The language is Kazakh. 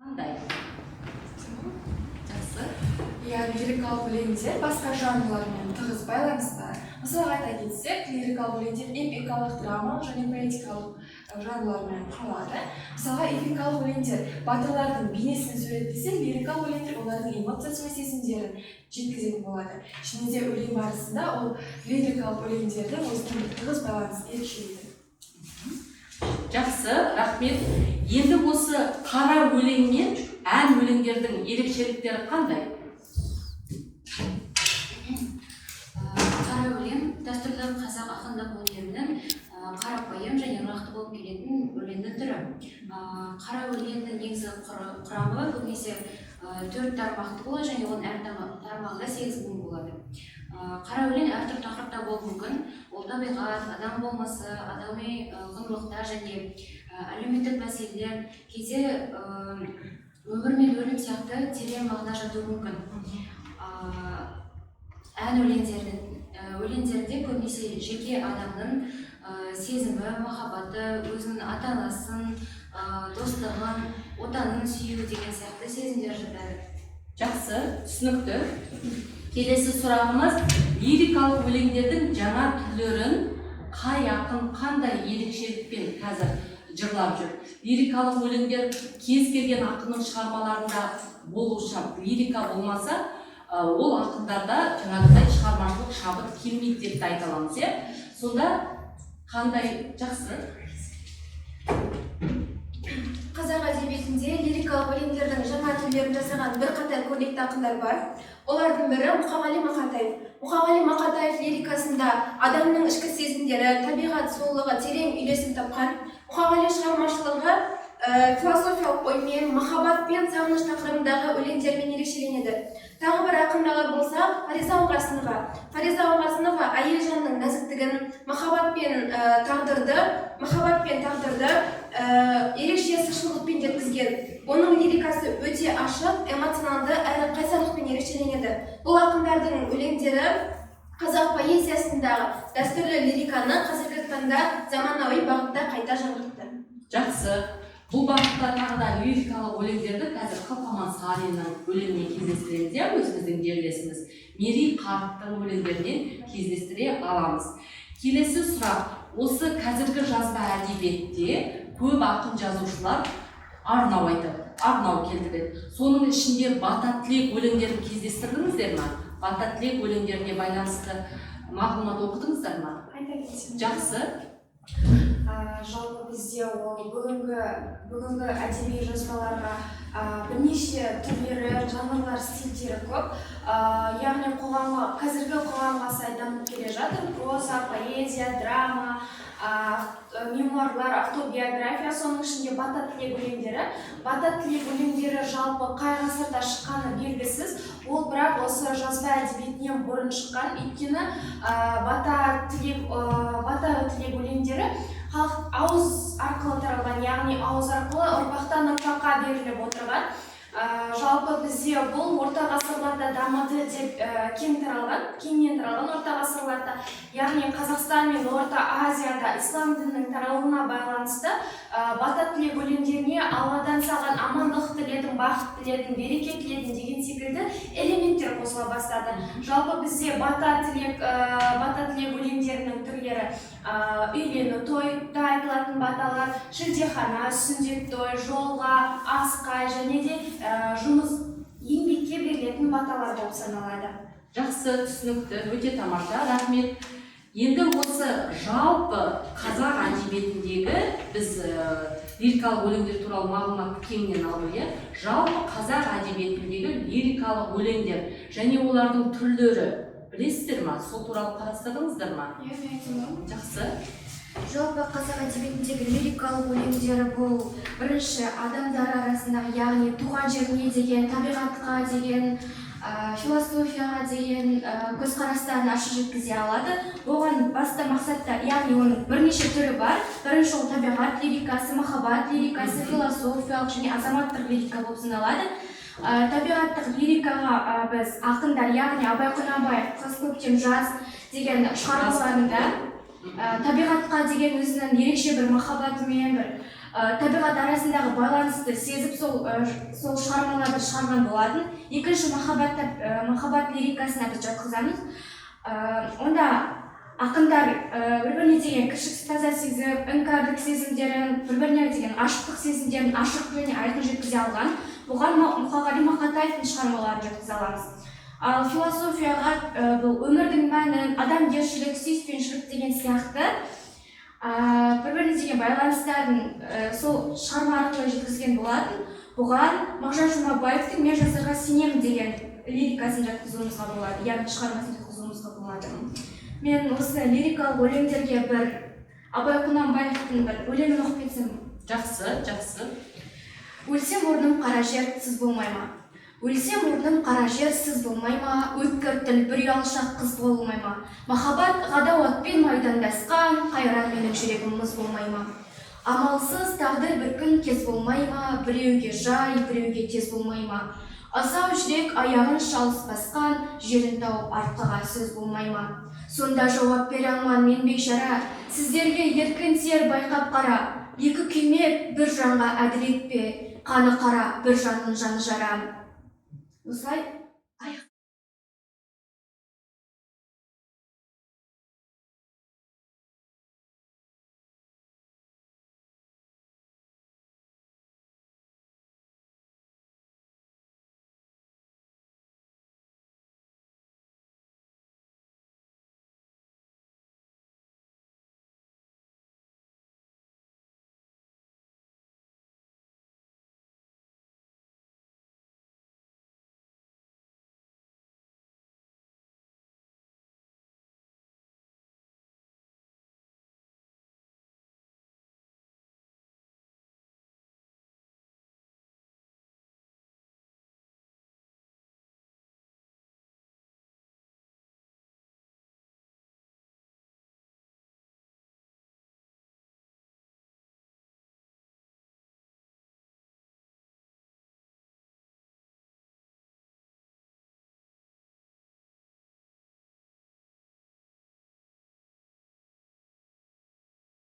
Қандай? Жақсы. Лирикалық өлеңдер басқа жанрлармен тығыз байланысты. Мысалға айта кетсек, лирикалық өлеңдер эпикалық, драмалық және поэтикалық жанрлармен құралады. Мысалға эпикалық өлеңдер батырлардың бейнесін суреттесе, лирикалық өлеңдер олардың эмоциясы мен сезімдерін жеткізетін болады. Және де өлең барысында ол лирикалық өлеңдерді өзінің тығыз байланысын ерекшелейді. Жақсы, рахмет. Енді осы қара өлең мен ән өлеңдердің ерекшеліктері қандай? Қара өлең дәстүрлі қазақ ақындық өнерінің қарапайым және нақты болып келетін өлеңнің түрі. Қара өлеңнің негізгі құрамы көбінесе 4 тармақты болады және оның әр тармағында 8 буын болады. Қара өлең әртүрлі тақырыпта болуы мүмкін. Ол табиғат, адам болмысы, адами құндылықтар және әлеуметтік мәселелер, кейде өмір мен өлім сияқты терең мағына жатуы мүмкін. Ән өлеңдерде көбінесе жеке адамның сезімі, махаббаты, өзінің ата-анасын, достығын, отанын сүю деген сияқты сезімдер жатады. Жақсы, түсінікті. Келесі сұрағымыз, лирикалық өлеңдердің жаңа түрлерін қай ақын қандай ерекшелікпен қазір жырлап жүр? Лирикалық өлеңдер кез келген ақынның шығармаларында болушы, лирика болмаса, ол ақындарда жаңағыдай шығармашылық шабыт келмейді деп айта аламыз, иә? Сонда қандай? Жақсы. Қазақ әдебиетінде лирикалық өлеңдердің жаңа түрлерін жасаған бірқатар көрнекті ақындар бар. Олардың бірі Мұқағали Мақатаев. Мұқағали Мақатаев лирикасында адамның ішкі сезімдері, табиғат сұлулығы терең үйлесім тапқан. Мұқағали шығармашылығы философиялық оймен, махаббат пен сағыныш тақырыбындағы өлеңдермен ерекшеленеді. Тағы бір ақындар болса, Фариза Оңғарсынова. Фариза Оңғарсынова әйел жанның нәзіктігін, махаббат пен тағдырды ерекше сыршылдықпен жеткізген. Оның лирикасы өте ашық, эмоционалды әрі қайсарлықпен ерекшеленеді. Бұл ақындардың өлеңдері қазақ поэзиясындағы дәстүрлі лириканы қазіргі таңда заманауи бағытта қайта жаңғыртты. Жақсы. Бұл бағытта тағы да лирикалық өлеңдерді қазір Қалқаман Сариннің өлеңінен кездестіреміз, иә, өзіміздің жерлесіміз Мерей Қарттың өлеңдерінен кездестіре аламыз. Келесі сұрақ, осы қазіргі жазба әдебиетте көп ақын жазушылар арнау келтіреді. Соның ішінде бата тілек өлеңдерін кездестірдіңіздер ме? Бата тілек өлеңдеріне байланысты мағлұмат оқыдыңыздар ма? Айта кетсем. Жақсы. Жалпы бізде ол бүгінгі әдеби жазбаларға бірнеше түрлері, жанрлар, стильдері көп. Яғни қазіргі қоғамға сай дамып келе жатыр. Проза, поэзия, драма, мемуарлар, автобиография, соның ішінде бата тілек өлеңдері. Бата тілек өлеңдері жалпы қай ғасырда шыққаны белгісіз. Ол бірақ осы жазба әдебиетінен бұрын шыққан. Өйткені бата тілек өлеңдері ауыз арқылы таралған, яғни ауыз арқылы ұрпақтан ұрпаққа беріліп отырған. Жалпы бізде бұл орта ғасырларда дамыды деп кеңінен таралған орта ғасырларда, яғни Қазақстан мен Орта Азияда ислам дінінің таралуына байланысты бата тілек өлеңдеріне Алладан саған амандық тіледім, бақыт тіледім, береке тіледім деген секілді элементтер қосыла бастады. Жалпы бізде бата тілек өлеңдерінің түрлері үйлену, тойда айтылатын баталар, шілдехана, сүндет той, жолға, асқа және де жұмыс, еңбекке берілетін баталар болып саналады. Жақсы, түсінікті, өте тамаша, рахмет. Енді осы жалпы қазақ әдебиетіндегі біз лирикалық өлеңдер туралы мағлұматты кеңінен алды. Жалпы қазақ әдебиетіндегі лирикалық өлеңдер және олардың түрлері білесіздер ма? Сол туралы қарастырдыңыздар ма? Жақсы. Жалпы қазақ әдебиетіндегі лирикалық өлеңдері бұл бірінші адамдар арасындағы, яғни туған жеріне деген, табиғатқа деген, философияға деген көзқарастарын ашып жеткізе алады. Оған басты мақсатта, яғни оның бірнеше түрі бар. Бірінші ол табиғат лирикасы, махаббат лирикасы, философиялық және азаматтық лирика болып саналады. Табиғаттық лирикаға біз ақындар, яғни Абай Құнанбаев «Қыс көктем жаз» деген шығармаларында табиғатқа деген өзінің ерекше бір махаббатымен бір табиғат арасындағы байланысты сезіп сол шығармаларды шығарған болатын. Екінші махаббат лирикасына біз жатқызамыз. Онда ақындар бір-біріне деген кіршіксіз таза сезім, іңкәрлік сезімдерін, бір-біріне деген ашықтық сезімдерін ашық және айқын жеткізе алған. Бұған Мұқағали Мақатаевтың шығармаларын жатқыза аламыз. Ал философияға бұл өмірдің мәнін, адамгершілік, сүйіспеншілік деген сияқты бір-біріне деген байланыстарын сол шығарма арқылы жеткізген болатын. Бұған Мағжан Жұмабаевтың «Мен жасарға сенемін» деген лирикасын жатқызуымызға болады, яғни шығармасын жатқызуымызға болады. Мен осы лирикалық өлеңдерге бір Абай Құнанбаевтың бір өлеңін оқып кетсем. Жақсы. Өлсем орным қара жер, сіз болмай ма? Өлсем орным қара жер, сіз болмай ма? Өткір тіл бір ұялшақ қыз болмай ма? Махаббат ғадауатпен майдандасқан, қайран менің жүрегім мұз болмай ма? Амалсыз тағдыр бір күн кез болмай ма? Біреуге жай, біреуге тез болмай ма? Асау жүрек аяғын шалыс басқан, жерін тауып артқыға сөз болмай ма? Сонда жауап бере алман мен бейшара, сіздерге еркін сер байқап қара. Екі күйме бір жанға әділет пе, қаны қара бір жанның жаны жара. Осылай